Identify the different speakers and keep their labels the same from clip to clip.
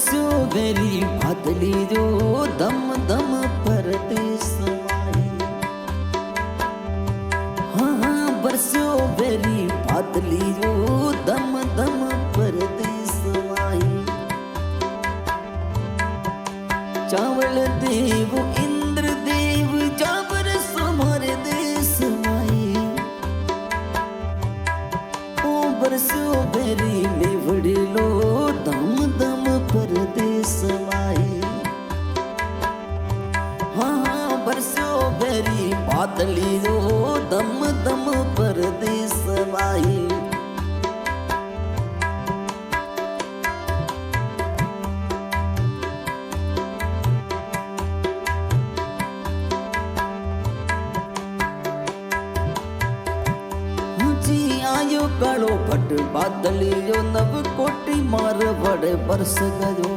Speaker 1: बरस्यो very बादली जो दम दम परदेस माई। हाँ बरस्यो वेरी बादली जो दम दम परदेस माई। चावल देव इंद्र देव जा बरसो मारे देश माई। ओ बरस्यो वेरी मेवड़लो दम दम परदेस माई। हाँ बरस्यो वेरी बादली जो दम दम परदेस माई। आयो कालो भट बादलियो नव कोटि मार बड़े बरस गयो।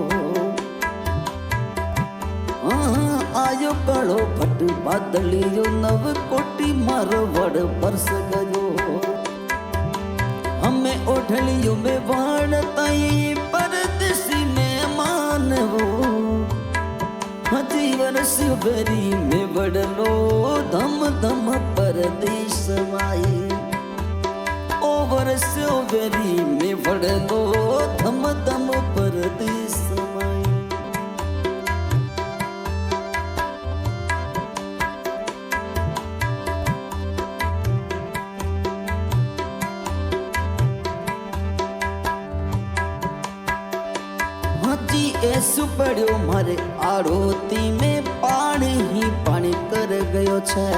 Speaker 1: आयो कालो भट बादलियो नव कोटि मार बड़े बरस गयो। हमें ओढ़लियो में वाण ताई परदेसी में मानवो। हजी वर्षियो बेरी में बड़लो धम धम परदेश माई। ओ बरस्यो वेरी में वड़लो धम धम परदेस माई। हाजी ऐसु पड़ो मारे आड़ोती में पानी ही पानी कर गयो छे।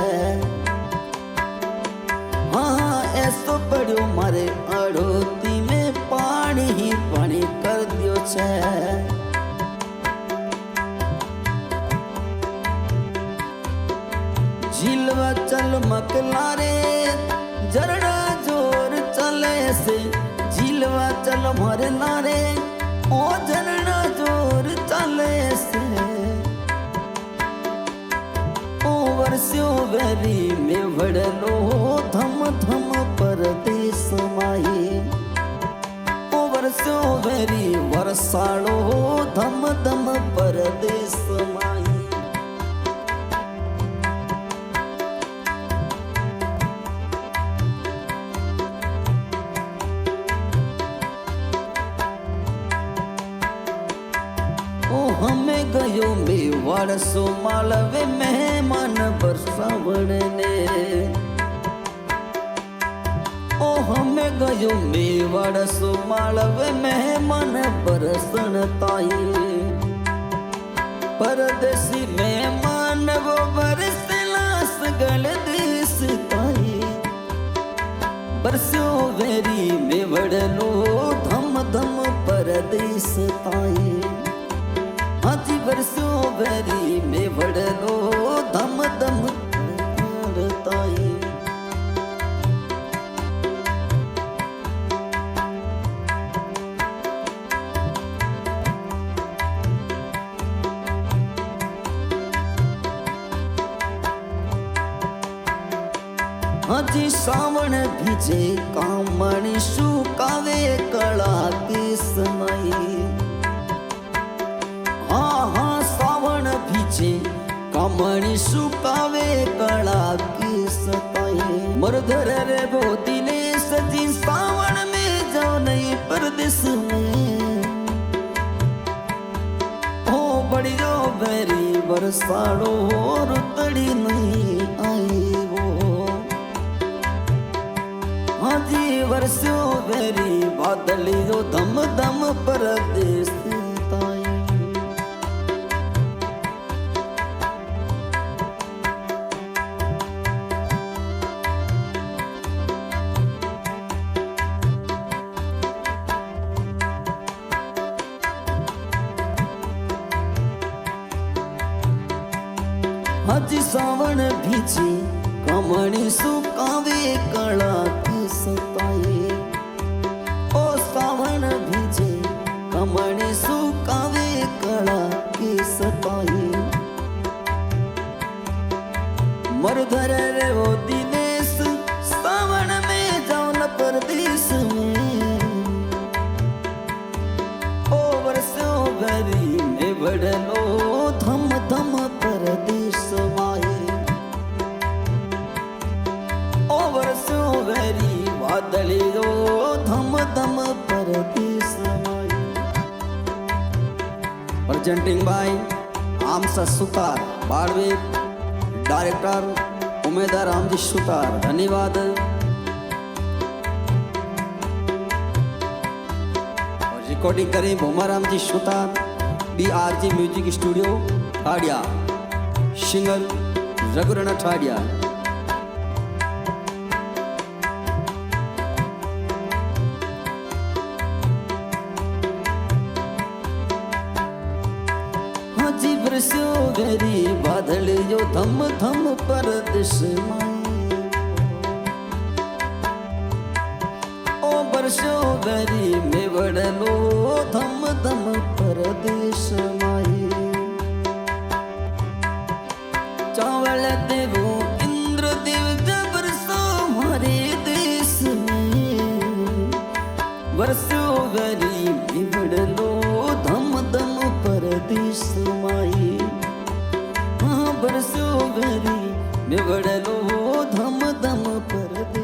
Speaker 1: हाँ ऐसो पड़ो मारे अड़ोती में पानी ही पानी कर दियो छे। झीलवा चल मकलारे जरड़ा जोर चले से। झीलवा चल मारे नारे ओ जरड़ा जोर चले से। बरस्यो वेरी में वड़लो धम धम परदेस माई। ओ बरस्यो वेरी वरसालो धम धम परदेस माई। ओ हमें गयो मेवाड़ सो मालवे मेहमान बरसावण ने। ओ हमें गयो मेवाड़ सो मालवे मेहमान बरसण ताई। परदेसी मेहमान वो बरसला सगल देश ताई। बरस्यो वेरी मेवड़लो धम धम परदेस ताई। हाजी बरस्यो वेरी में वड़लो धम धम ताई। हाजी सावण भीजे कामणी सुकावे कला की समाई। हाँ सावण भीजे कामणी सुकावे कला की सताई। मरधर रे वो दिने सजी सावण में जाओ नहीं परदेस में। हो बड़ियो बेरी बरसाड़ो रुतड़ी नहीं आई वो। हाजी वर्षो बेरी बादली जो धम धम परदेस ताई। हाजी सावण भीजी कमणी सुकावे कला की सताई। ओ सावण भीजे कमणी सुकावे कला की सताई। मरधर रे वो दिनेश सावण में जाओ न परदेस में। ओ वर्षों भरी મેવડલો ધમ ધમ પરદેશ માહે ઓ વરસો વેરી વાદળીઓ ધમ ધમ પરદેશ માહે presenting by Amsa Sutar Balveer director उमेदवार रामजी सुतार धन्यवाद। और रिकॉर्डिंग करें Bhumaram ji Sutar BRG music studio Thadiya singer Raghurana Thadiya. जी बरस्यो वेरी बादलियो धम धम परदेश ओ बरस्यो वेरी मेवड़लो धम धम परदेश माही चावल देवो इंद्र देव जबरसो हमारे देश में बरस्यो वेरी मेवड़लो धम धम परदेश माई हाँ बरसो वेरी मेवड़लो धम धम परदेश।